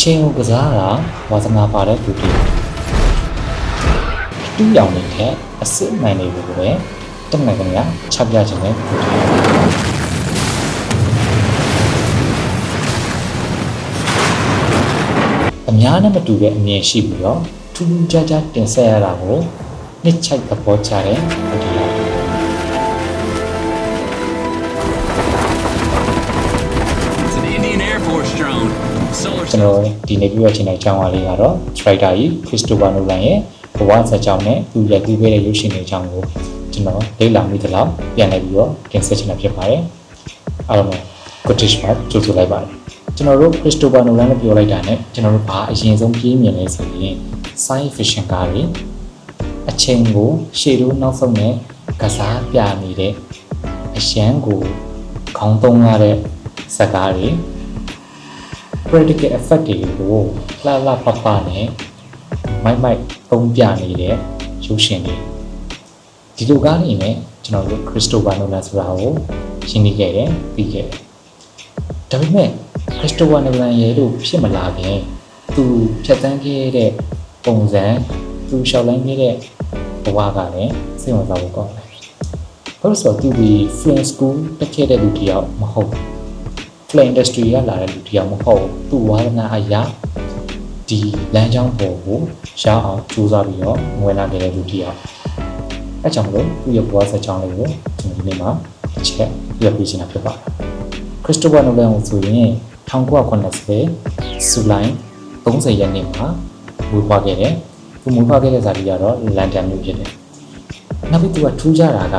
ချိန်ကိုကစားတာဝါသနာပါတဲ့သူတွေတူးရောင်နေတဲ့အစစ်မှန်တွေကိုပဲတက်နိုင်ကြရချပြခြင်းနဲ့သူတွေအများနဲ့မတူတဲ့အမြင်ရှိပြီးတော့ထူးထူးခြားခြားတင်ဆက်ရတာကိုနှစ်ချိုက်သဘောကျတဲ့သူတွေကျွန်တော်ဒီနေ့ပြောချင်တဲ့အကြောင်းအရာလေးကတော့ Strider ကြီး Christopher Nolan ရဲ့ဘဝဇာတ်ကြောင်းနဲ့သူရိုက်ကူးခဲ့တဲ့ရုပ်ရှင်တွေအကြောင်းကိုကျွန်တော်လေ့လာမိသလောက်ပြန်လည်ပြီးတော့တင်ဆက်ချင်တာဖြစ်ပါတယ်။အားလုံး British မှာကြိုဆိုလိုက်ပါတယ်။ကျွန်တော်တို့ Christopher Nolan လို့ပြောလိုက်တာနဲ့ကျွန်တော်တို့ဘာအရင်ဆုံးပြေးမြင်လဲဆိုရင် science fiction ကားတွေအချိန်ကိုရှေ့တို့နောက်ဆုံးနဲ့ကစားပြနေတဲ့အရန်ကိုခေါင်းသုံးရတဲ့ဇာတ်ကားတွေpractical effect တွေကိုလှလှပပနဲ့မိုက်သုံးပြနေတဲ့ရုပ်ရှင်တွေဒီလိုကားနေနဲ့ကျွန်တော်တို့ Christopher Nolan ဆိုတာကိုရှင်းနေခဲ့တယ်ပြီးခဲ့တယ်ဒါပေမဲ့ Christopher Nolan ရဲ့လို့ဖြစ်မလာခင်သူဖြတ်သန်းခဲ့တဲ့ပုံစံသူရှောက်လန်းခဲ့တဲ့ဘဝကလည်းစိတ်ဝင်စားဖို့ကောင်းတယ်ဘာလို့ဆိုတော့သူဒီ film school တက်ခဲ့တဲ့လူတယောက်မဟုတ်film industry ကလာတဲ့လူတယောက်မဟုတ်သူဝါသနာအရာဒီလမ်းကြောင်းပေါ်ကိုရအောင်ကြိုးစားပြီးတော့ဝင်လာခဲ့တဲ့လူတယောက်အဲကြောင့်မလို့သူ့ရဲ့ဘဝဆက်ကြောင်းလေးကိုကျွန်တော်ဒီနေ့မှာတစ်ချက်ပြပြချင်တာဖြစ်ပါတယ်။ Christopher Nolan ကိုဆိုရင်1980ဇူလိုင်30ရက်နေ့မှာမွေးဖွားခဲ့တယ်။သူမွေးဖွားခဲ့တဲ့ဇာတိကတော့လန်ဒန်မြို့ဖြစ်တယ်။နောက်ပြီးသူကထူးခြားတာက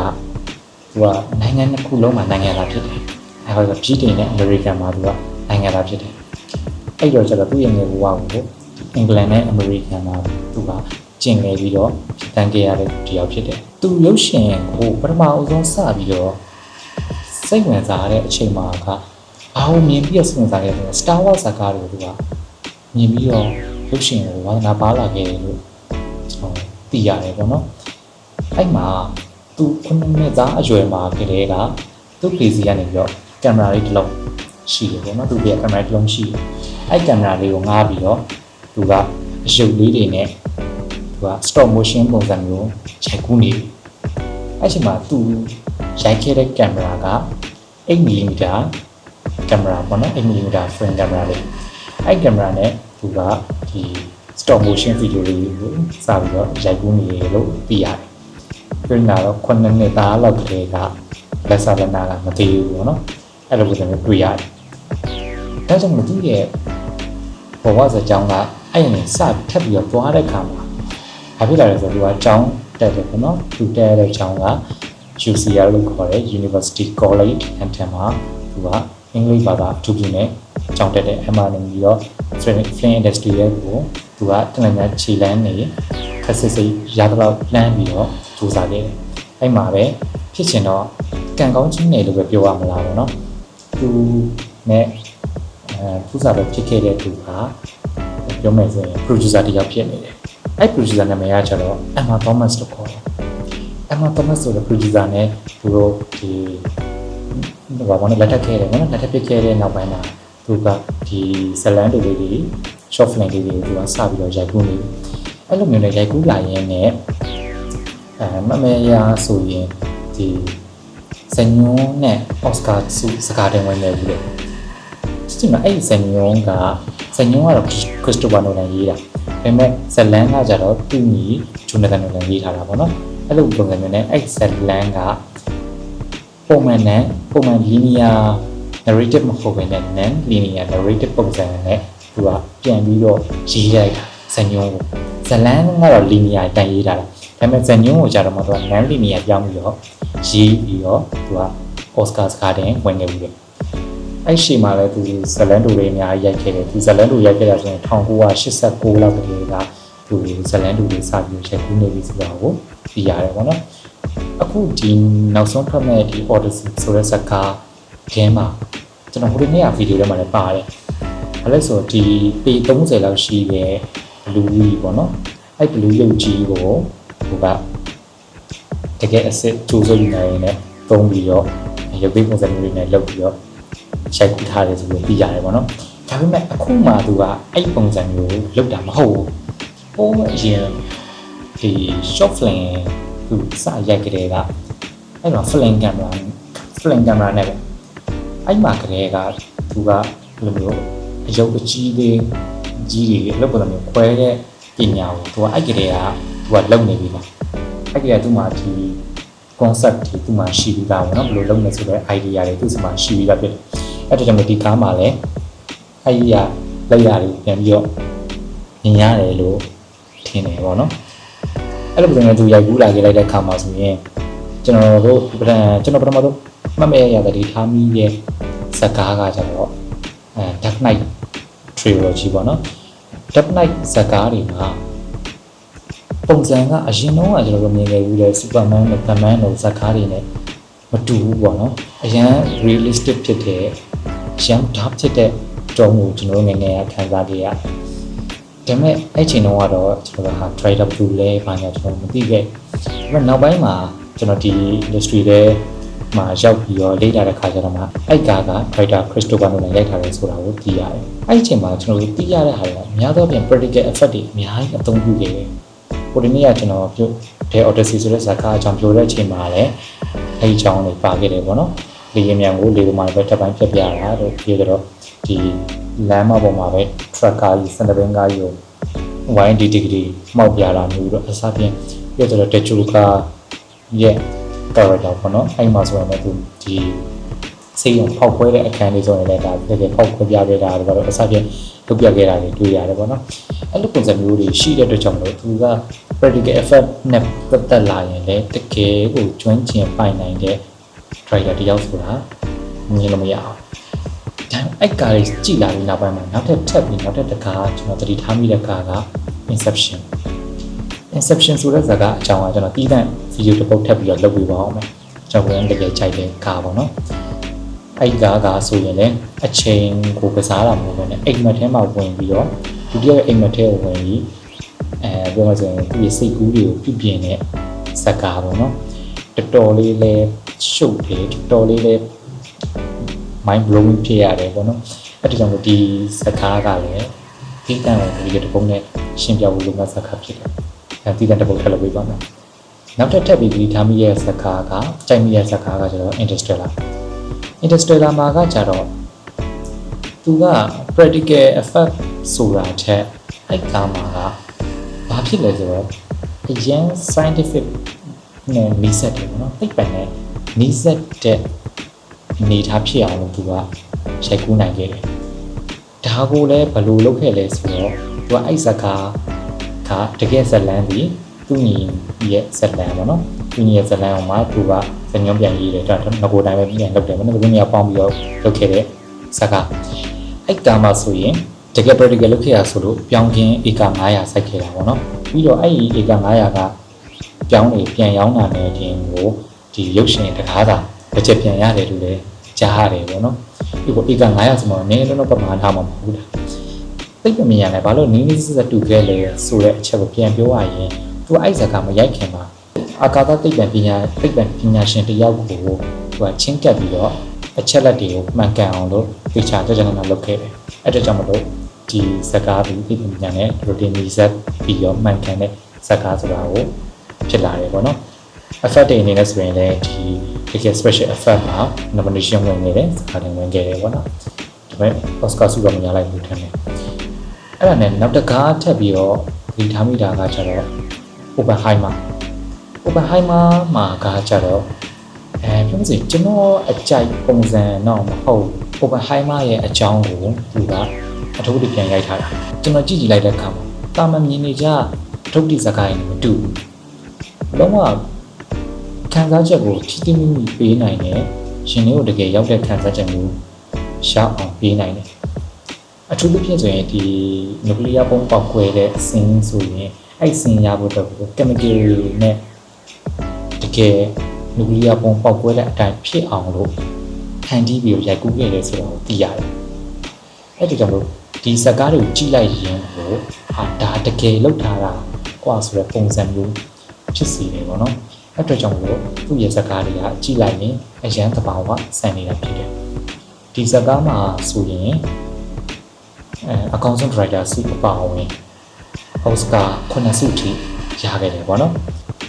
သူကနိုင်ငံတစ်ခုလုံးမှာနိုင်ငံသားဖြစ်တယ်။အဲဒါဆိုဗြိတိန်နဲ့အမေရိကန်မှာသူကနိုင်ငံသားဖြစ်တယ်။အဲ့တော့ကျတော့သူ့ရဲ့ငယ်ဘဝကိုအင်္ဂလန်နဲ့အမေရိကန်မှာသူကကျင်ငယ်ပြီးတော့တန်ခဲ့ရတဲ့တယောက်ဖြစ်တယ်။သူရုပ်ရှင်ကိုပထမအဆုံးစပြီးတော့စိတ်ဝင်စားတဲ့အချိန်မှာကဘာလို့မြင်ပြီးတော့စိတ်ဝင်စားခဲ့လဲ Star Wars ဇာတ်ကားတွေကိုသူကမြင်ပြီးတော့ရုပ်ရှင်ကိုဝါသနာပါလာခဲ့တယ်လို့ကျွန်တော်သိရတယ်ပေါ့နော်။အဲ့မှာသူ9နှစ်သားအရွယ်မှာကလေးကသူ့ PC ကနေပြီးတော့ကင်မရာလေးတစ်လုံးရှိတယ်ပေါ့နော်။သူ့ရဲ့ကင်မရာတစ်လုံးရှိတယ်။အဲ့ကင်မရာလေးကိုငှားပြီးတော့သူကအရုပ်လေးတွေနဲ့သူက stop motion ပုံစံမျိုးရိုက်ကူးနေတယ်။အဲ့ချိန်မှာသူရိုက်ခဲ့တဲ့ကင်မရာက 8mm ကင်မရာပေါ့နော် 8mm frame ကင်မရာလေးအဲ့ကင်မရာနဲ့သူကဒီ stop motion video လေးကိုစပြီးတော့ရိုက်ကူးနေတယ်လို့သိရတယ်။ပြင်လာတော့9နှစ်သားလောက်ကလေးကလက်စာလက်နာကမသိဘူးပေါ့နော်။အဲ့လိုပုံစံမျိုးတွေ့ရတယ်။ဒါကြောင့်မသူရဲ့ဘဝဇာတ်ကြောင်းကအဲ့ရင်စထပ်ပြီးတော့သွားတဲ့ခါမှာဘာဖြစ်လာလဲဆိုတော့သူကကျောင်းတက်တယ်ပေါ့နော်သူတက်တဲ့ကျောင်းက UCL လို့ခေါ်တဲ့ University College London မှာသူကအင်္ဂလိပ်ဘာသာအထူးပြုနဲ့ကျောင်းတက်တဲ့ MA နဲ့ပြီးတော့ film industry ရဲ့ကိုသူကတနင်္လာခြေလမ်းနေခက်စစ်စစ်ရတော့လမ်းပြီးတော့စူးစမ်းခဲ့တယ်အဲ့မှာပဲဖြစ်ချင်တော့ကံကောင်းခြင်းနယ်လို့ပဲပြောရမလားပေါ့နော်သူနဲ့သူစားပဲဖြစ်ခဲ့တဲ့သူကပြောမယ်ဆိုရင် producer တယောက်ဖြစ်နေတယ်အဲ့ producer နာမည်ကကျတော့ Emma Thomas လို့ခေါ်တယ် Emma Thomas ဆိုတဲ့ producer နဲ့သူတို့ဒီဘာမှလက်ထပ်ခဲ့တယ်နော်လက်ထပ်ပြစ်ခဲ့တဲ့နောက်ပိုင်းမှာသူကဒီဇလန်တူလေးတွေ short film လေးတွေသူကစပြီးတော့ရိုက်ကူးနေအဲ့လိုမျိုးနဲ့ရိုက်ကူးလာရင်းနဲ့မမေယာဆိုရင်ဒီဇညွန်းနဲ့ Oscar ဆုစကားတင်ဝင်နေပြီလေဒီမှာအဲ့ဇညွန်းကတော့ Christopher Nolan ရေးတာဒါပေမဲ့ဇလန်ကကြတော့သူ့ညီ Jonathan Nolan ရေးထားတာပေါ့နော်အဲ့လိုပုံစံမျိုးနဲ့အဲ့ဇလန်ကပုံမှန် linear narrative မဟုတ်ဘဲနဲ့ non linear narrative ပုံစံနဲ့သူကပြန်ပြီးတော့ရေးရိုက်တာဇညွန်းကိုဇလန်ကတော့ linear တိုင်ရေးထားတာဒါပေမဲ့ဇညွန်းကိုကြတော့မှသူက non linear ပြောင်းပြီးတော့ရေးပြီးတော့သူက Oscar စကားတင်ဝင်နေပြီအဲ့ရှိမှလည်းသူဇလန်တူတွေအများကြီးရိုက်ခဲ့တယ်သူဇလန်တူရိုက်ခဲ့တာဆိုရင်1989လောက်ကတည်းကသူဇလန်တူတွေစပြီးရိုက်ကူးနေပြီဆိုတော့ကိုသိရတယ်ပေါ့နော်အခုဒီနောက်ဆုံးထွက်မဲ့ဒီ Odyssey ဆိုတဲ့ဇာတ်ကားဂိမ်းမှာကျွန်တော်ဟိုနေ့ကဗီဒီယိုထဲမှာလည်းပါတယ်ဘာလဲဆိုဒီပေ30လောက်ရှိတဲ့ blue ကြီးပေါ့နော်အဲ့ blue ရုပ်ကြီးကိုဟိုကတကယ်အစစ်ကျိုးစုံနေနေသုံးပြီးတော့ရုပ်ပေးပုံစံမျိုးတွေနဲ့လုပ်ပြီးတော့ရိုက်ကူးထားတယ်ဆိုပြီးသိရတယ်ပေါ့နော် ဒါပေမဲ့အခုမှသူကအဲ့ပုံစံမျိုးလုပ်တာမဟုတ်ဘူးဟိုးအရင်ဒီ short film သူစရိုက်ကြတဲ့ကအဲ့တော့ film camera နဲ့ပဲအဲ့မှာကလေးကသူကဘယ်လိုမျိုးအယုတ်အကြီးလေးကြီးတွေလောက်ပုံစံမျိုးခွဲတဲ့ပညာကိုသူကအဲ့ကလေးကသူကလုပ်နေပြီလားအဲ့ကလေးကသူ့မှာဒီ concept တွေသူ့မှာရှိပြီးသားပေါ့နော်ဘယ်လိုလုပ်နေဆိုတဲ့ idea တွေသူ့မှာရှိပြီးသားဖြစ်တယ်အဲ့ဒါကြောင့်ဒီကားမှာလည်းအဲ့ဒီလက်ရာတွေပြန်ပြီးတော့မြင်ရတယ်လို့ထင်တယ်ပေါ့နော်အဲ့လိုပုံစံနဲ့သူရိုက်ကူးလာခဲ့လိုက်တဲ့အခါမှာဆိုရင်ကျွန်တော်ပထမဆုံးမှတ်မဲ့ရတဲ့ဒီထားမိရဲ့ဇာတ်ကားကကျတော့Dark Knight Trilogy ပေါ့နော် Dark Knight ဇာတ်ကားတွေမှာပုံစံကအရင်တော့ကျွန်တော်တို့မြင်ခဲ့ပြီးတဲ့ Superman နဲ့ Batman တို့ဇာတ်ကားတွေနဲ့မတူဘူးပေါ့နော်အရင် realistic ဖြစ်တဲ့ရန် dark ဖြစ်တဲ့ကြောင်းကိုကျွန်တော်တို့ငယ်ငယ်ကခံစားခဲ့ရတယ်။ဒါပေမဲ့အဲ့ချိန်တုန်းကတော့ကျွန်တော်က trailer တူလဲဘာညာကျွန်တော်မသိခဲ့။ဒါပေမဲ့နောက်ပိုင်းမှာကျွန်တော်ဒီ industry ထဲမှာရောက်ပြီးတော့လေ့လာတဲ့ခါကျတော့မှအဲ့ကားက writer Christopher Nolan ရိုက်ထားတယ်ဆိုတာကိုသိရတယ်။အဲ့ဒီအချိန်မှာကျွန်တော်တို့သိရတဲ့ဟာကအများသောပြန် practical effect တွေအများကြီးအသုံးပြုခဲ့တယ်။ကိုဒီနေ့ကကျွန်တော်ပြောတဲ့ Odyssey ဆိုတဲ့ဇာတ်ကားအကြောင်းပြောတဲ့အချိန်မှာလည်းအဲ့ဒီအကြောင်းတွေပါခဲ့တယ်ပေါ့နော်။လေယာဉ်မြန်ကိုလေသမားတွေပဲတစ်ပိုင်းဖြတ်ပြတာတို့ပြောကြတော့ဒီလမ်းမပေါ်မှာပဲ truck ကားကြီးစင်တပင်းကားကြီးကိုဝိုင်းဒီdegree မှောက်ပြတာမျိုးတော့အစားဖြင့်ပြောကြတော့ Techuka ရဲ့ character ပေါ့နော်အဲ့မှာဆိုရင်လည်းသူဒီစိတ်အောင်ဖောက်ခွဲတဲ့အခန်းလေးဆိုရင်လည်းဒါတကယ်ဖောက်ခွဲပြခဲ့တာတော့အစားဖြင့်လုပ်ပြခဲ့တာတွေတွေ့ရတယ်ပေါ့နော်အဲ့လိုပုံစံမျိုးတွေရှိတဲ့အတွက်ကြောင့်မို့သူက practical effect နဲ့ပတ်သက်လာရင်လည်းတကယ်ကိုကျွမ်းကျင်ပိုင်နိုင်တဲ့ trailer တယောက်ဆိုတာမြင်လို့မရအောင်အဲ့ကားလေးကြည်လာပြီးနောက်ပိုင်းမှာနောက်ထပ်တကားကျွန်တော်သတိထားမိတဲ့ကားက Inception ဆိုတဲ့ဇာတ်ကားအကြောင်းကကျွန်တော်တီးတန့်ဗီဒီယိုတစ်ပုတ်ထပ်ပြီးတော့လုပ်ပြပါအောင်မယ်ကျွန်တော်တကယ်ကြိုက်တဲ့ကားပေါ့နော်အဲ့ကားကဆိုရင်လည်းအချိန်ကိုကစားတာမဟုတ်ဘဲနဲ့အိမ်မက်ထဲမှာဝင်ပြီးတော့ဒုတိယအိမ်မက်ထဲကိုဝင်ပြီးပြောမှဆိုရင်သူ့ရဲ့စိတ်ကူးတွေကိုပြုပြင်တဲ့ဇာတ်ကားပေါ့နော်တော်တော်လေးလဲရှုပ်တယ်တော်တော်လေးလဲ mind blowing ဖြစ်ရတယ်ပေါ့နော်အဲ့ဒါကြောင့်ဒီစကားကလည်းဒီတန်ကိုဒီတပုံနဲ့ရှင်းပြဖို့လိုမှစကားဖြစ်တယ်အဲဒီတန်တပုံထပ်လုပ်ပေးပါမယ်နောက်ထပ်ပြီးဒီထားမိရဲ့စကားကကြိုက်မိရဲ့စကားကကျတော့ Interstellar မှာကကျတော့သူက practical effect ဆိုတာထက်အဲ့ကားမှာကဘာဖြစ်လဲဆိုတော့အရင် scientific နဲ့နီးစပ်တယ်ပေါ့နော်သိပ္ပံနဲ့နီးစပ်တဲ့နေထားဖြစ်အောင်လို့သူကရိုက်ကူးနိုင်ခဲ့တယ်။ဒါကိုလည်းဘယ်လိုလုပ်ခဲ့လဲဆိုတော့သူကအဲ့ဇာကားကတကယ်ဇလန်းပြီးသူညီရဲ့ဇလန်းပေါ့နော်။သူညီရဲ့ဇလန်းအောင်မှာသူကဇညွန်ပြန်ရေးတယ်ဒါတော့ငကိုတိုင်းပဲပြန်လုပ်တယ်ပေါ့နော်။ဒီနေ့ပေါင်းပြီးတော့လုပ်ခဲ့တဲ့ဇာကားအဲ့ကားမှာဆိုရင်တကယ် practical လုပ်ခဲ့ရဆိုလို့ပြောင်းခင်းဧက900စိုက်ခဲ့တာပေါ့နော်။ပြီးတော့အဲ့ဒီဧက900ကပြောင်းနေပြန်ရောင်းတာနဲ့တင်ကိုဒီရုပ်ရှင်တကားတာဘတ်ဂျက်ပြန်ရတယ်လို့လည်းကြားရတယ်ပေါ့နော်ဒီကိုဧက900ဆိုမှနည်းတော့ပမာဏထားမှာမဟုတ်ဘူးသိပ်မမြင်ရတယ်ဘာလို့နင်းနေစစ်တူခဲ့လဲဆိုတဲ့အချက်ကိုပြန်ပြောရရင်သူအဲ့ဇာကမရိုက်ခင်မှာအာကာသသိပ္ပံပညာရှင်တယောက်ကိုသူကချင်းကပ်ပြီးတော့အချက်လက်တွေကိုမှန်ကန်အောင်လို့ဖေချာကြကြနာလုပ်ခဲ့တယ်အဲ့ဒါကြောင့်မလို့ဒီဇာကားပြီးသိပ္ပံပညာနဲ့ routine reset ပြီးတော့မှန်ကန်တဲ့ဇာကားဆိုတာကိုဖြစ်လာတယ်ပေါ့နော် effect တွေအနေနဲ့ဆိုရင်လည်းဒီတကယ် special effect မှာ nomination ဝင်နေတယ်စကားတင်ဝင်ခဲ့တယ်ပေါ့နော်ဒါပေမဲ့ Oscar ဆုတော့မရလိုက်ဘူးထင်တယ်အဲ့ဒါနဲ့နောက်တစ်ကားထပ်ပြီးတော့ဒီထားမိတာကကျတော့ Oppenheimer မှာကကျတော့ပြောမစကျွန်တော်အကြိုက်ပုံစံတော့မဟုတ် Oppenheimer ရဲ့အကြောင်းကိုသူကအထုပ်တွေပြန်ရိုက်ထားတာကျွန်တော်ကြည့်လိုက်တဲ့အခါမှာတာမန်မြင်နေကြအထုပ်တွေစကားရင်းမတူဘူးလုံးဝခံစားချက်ကိုထိတိမိမိပေးနိုင်တယ်ရှင်လေးကိုတကယ်ရောက်တဲ့ခံစားချက်မျိုးရှောက်အောင်ပေးနိုင်တယ်အထူးသဖြင့်ဆိုရင်ဒီနျူကလ িয়ার ပုံပေါက်ခွဲတဲ့အစင်းဆိုရင်အဲ့စင်းရဖို့တော့ chemical နဲ့တကယ်နျူကလ িয়ার ပုံပေါက်ခွဲတဲ့အတိုင်းဖြစ်အောင်လို့ဖန်တီးပြီးရိုက်ကူးခဲ့တယ်ဆိုတော့သိရတယ်အဲ့ဒီကြောင့်လို့ဒီစကားတွေကိုကြည့်လိုက်ရင်ကိုဒါတကယ်လောက်ထားတာကွာဆိုတဲ့ပုံစံမျိုးဖြစ်စီတယ်ပေါ့နော်အဲ့အတွက်ကြောင့်မို့သူ့ရဲ့ဇာတ်ကားတွေကကြည့်လိုက်ရင်အရန်သဘာဝဆန်နေတာဖြစ်တယ်ဒီဇာတ်ကားမှာဆိုရင် အကောင်ဆုံး director စုအပါအဝင်အော်စကာ9ဆုထိရခဲ့တယ်ပေါ့နော်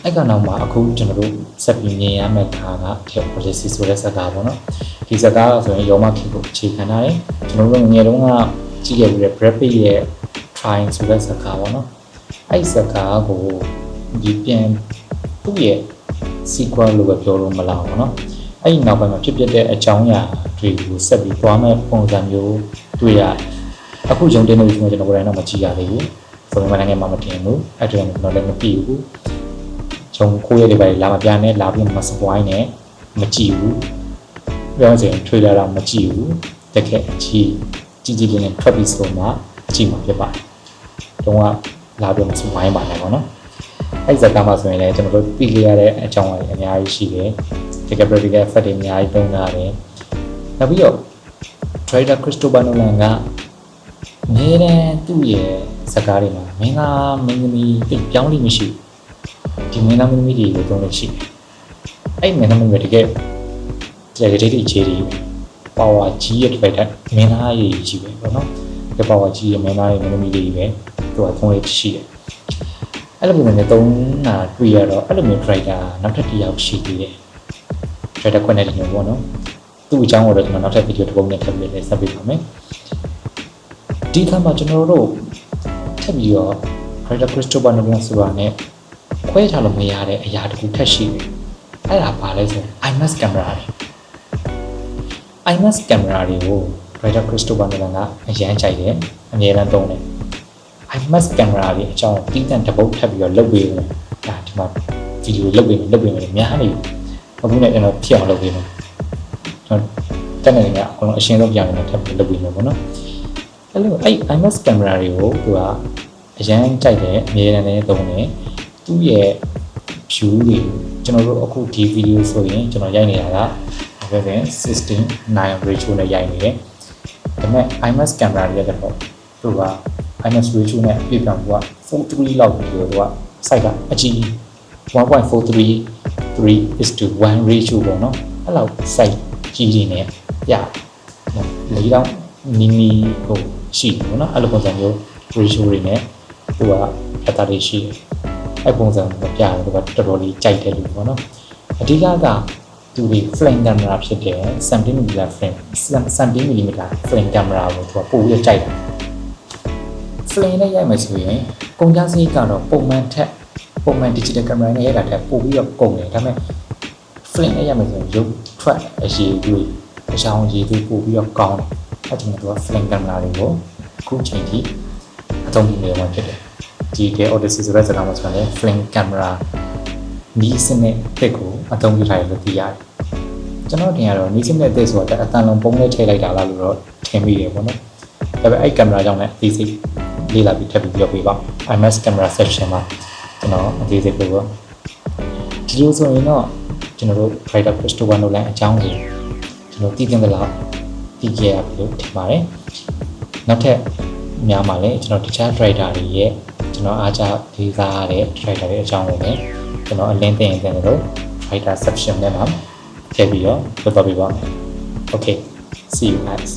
အဲ့ကနောက်မှာအခုကျွန်တော်တို့ဆက်ပြီးမြင်ရမယ့်ကားက Odyssey ဆိုတဲ့ဇာတ်ကားပေါ့နော်ဒီဇာတ်ကားဆိုရင်ရောမခေကိုအခြေခံထားတယ်ကျွန်တော်တို့ငယ်တုန်းကကြည့်ခဲ့ပြီးတဲ့ Brad Pitt ရဲ့ Trying ဆိုတဲ့ဇာတ်ကားပေါ့နော်အဲ့ဇာတ်ကားကိုဒီပြန်သူ့ရဲ့ sequel လို့ပဲပြောလို့မလားဘူးเนาะအဲ့ဒီနောက်ပိုင်းမှာဖြစ်ပျက်တဲ့အကြောင်းအရာတွေကိုဆက်ပြီးသွားမဲ့ပုံစံမျိုးတွေ့ရအခုရုံတင်လို့ကျွန်တော်ကိုယ်တိုင်တော့မကြည့်ရသေးဘူးဆိုတော့မနိုင်ငံမှာမတင်ဘူးအဲ့ဒါကျွန်တော်လည်းမကြည့်ဘူးကျွန်တော်ကိုယ့်ရဲ့ဒီပိုင်းလာမပြနဲ့လာပြီးမစပွိုင်းနဲ့မကြည့်ဘူးပြောချင် trailer တော့မကြည့်ဘူးတကယ်ကြည့်လေးနဲ့ထွက်ပြီးဆိုမှကြည့်မှာဖြစ်ပါတယ်တော့လာပြီးမစပွိုင်းပါနဲ့ပေါ့နော်အဲ့ဇာတ်ကားမှာဆိုရင်လည်းကျွန်တော်တို့သိခဲ့ရတဲ့အကြောင်းအရာအများကြီးရှိတယ်။ Ticket practical effect တွေအများကြီးသုံးထားတယ်။နောက်ပြီးတော့ Director Christopher Nolan ကအများနဲ့သူ့ရဲ့ဇာတ်ကားတွေမှာမင်းသားမင်းသမီးတိတ်ပြောင်းလိမ့်မရှိဘူး။ဒီမင်းသားမင်းသမီးတွေကိုသုံးလို့ရှိတယ်။အဲ့မင်းသားမင်းသမီးတွေတကယ်ဒိတ်ကြီးတွေပါဝါကြီးရဲ့ director မင်းသားကြီးပဲပေါ့နော်။ဒီပါဝါကြီးရဲ့မင်းသားရဲ့မင်းသမီးတွေပဲသူကသုံးလို့ရှိတယ်။အဲ့လိုမျိုးနဲ့သုံးတာတွေ့ရတော့အဲ့လိုမျိုး director နောက်ထပ်တစ်ယောက်ရှိသေးတယ် director ခွင့်တဲ့မျိုးပေါ့နော်သူ့အကြောင်းကိုတော့ကျွန်တော်နောက်ထပ်ဗီဒီယိုတစ်ပုဒ်နဲ့ထပ်ပြီးလည်းဆက်ပေးပါမယ်ဒီခါမှာကျွန်တော်တို့ထပ်ပြီးတော့ director Christopher Nolan ဆိုတာနဲ့ခွဲထားလို့မရတဲ့အရာတစ်ခုထပ်ရှိတယ်အဲ့ဒါဘာလဲဆိုရင် IMAX camera တွေ IMAX camera တွေကို director Christopher Nolan ကအရန်ကြိုက်တယ်အများအားသုံးတယ်IMAX camera တွေအကြောင်းတီးတန့်တပုတ်ထပ်ပြီးတော့လုပ်ပေးမယ်။ဒါဒီမှာဗီဒီယိုလုပ်ပေးမယ်များနေပြီ။အခုနဲ့ကျွန်တော်ဖြစ်အောင်လုပ်ပေးမယ်။ကျွန်တော်တက်နေနေအကုန်လုံးအရှင်းဆုံးပြန်နေထပ်ပြီးလုပ်ပေးမယ်ပေါ့နော်။အဲ့လိုအဲ့ IMAX camera တွေကိုသူကအရန်ကြိုက်တယ်အများနဲ့သုံးတယ်။သူ့ရဲ့ view တွေကျွန်တော်တို့အခုဒီဗီဒီယိုဆိုရင်ကျွန်တော်ရိုက်နေတာက16:9 ratio နဲ့ရိုက်နေတယ်။ဒါပေမဲ့ IMAX camera တွေကတော့သူကIMAX ratio နဲ့ပြည့်ပြောင်းက43လောက်ပြီးတော့သူက site ကအကြီး 1.433:1 ratio ပေါ့နော်အဲ့လောက် site ကြီးနေနဲ့ပြ၄တောင်နီနီကိုရှိတယ်ပေါ့နော်အဲ့လိုပုံစံမျိုး ratio တွေနဲ့သူကအတားတွေရှိတယ်အဲ့ပုံစံကိုပြတယ်သူကတော်တော်လေးကြိုက်တယ်လို့ပေါ့နော်အဓိကကသူဒီ flame camera ဖြစ်တယ် 17mm frame 17mm flame camera ကိုသူကပို့ပြီးကြိုက်တယ်flame နဲ့ရိုက်မယ်ဆိုရင်ကုန်ကျစရိတ်ကတော့ပုံမှန် digital camera နဲ့ရိုက်တာထက်ပိုပြီးတော့ကုန်တယ်ဒါပေမဲ့ flame နဲ့ရိုက်မယ်ဆိုရင်ရုပ်ထွက်အရေးတွေအချောင်းရေးတွေပိုပြီးတော့ကောင်းတယ်အဲ့ဒီမှာသူက flame camera တွေကိုအခုချိန်ထိအသုံးပြုနေမှာဖြစ်တယ်ဒီ Odyssey ဆိုတဲ့ဇာတ်ကားမှာဆိုရင် flame camera နီးစနစ်တစ်ကိုအသုံးပြုထားတယ်လို့သိရတယ်ကျွန်တော်တင်ရတော့နီးစနစ်တစ်ဆိုတာအတန်လုံးပုံနဲ့ထည့်လိုက်တာလားလို့တော့ထင်မိတယ်ပေါ့နော်ဒါပေမဲ့အဲ့ကင်မရာကြောင့်လည်းအသေးစိတ်လေးလာပြီးထပ်ပြီးပြောပြပါ IMAX camera section မှာကျွန်တော်အသေးစိတ်ပြောပါဒီလိုဆိုရင်တော့ကျွန်တော်တို့ Director Christopher Nolan အကြောင်းကိုကျွန်တော်သိသင့်သလားသိကြရပြီလို့ထင်ပါတယ်နောက်ထပ်များမှာလည်းကျွန်တော်တခြား Director တွေရဲ့ကျွန်တော်အားကြလေးစားရတဲ့ Director တွေအကြောင်းကိုလည်းကျွန်တော်အလင်းသိရင်သိတယ်လို့ Director section ထဲမှာထည့်ပြီးတော့ပြောပြပေးပါမယ် Okay see you guys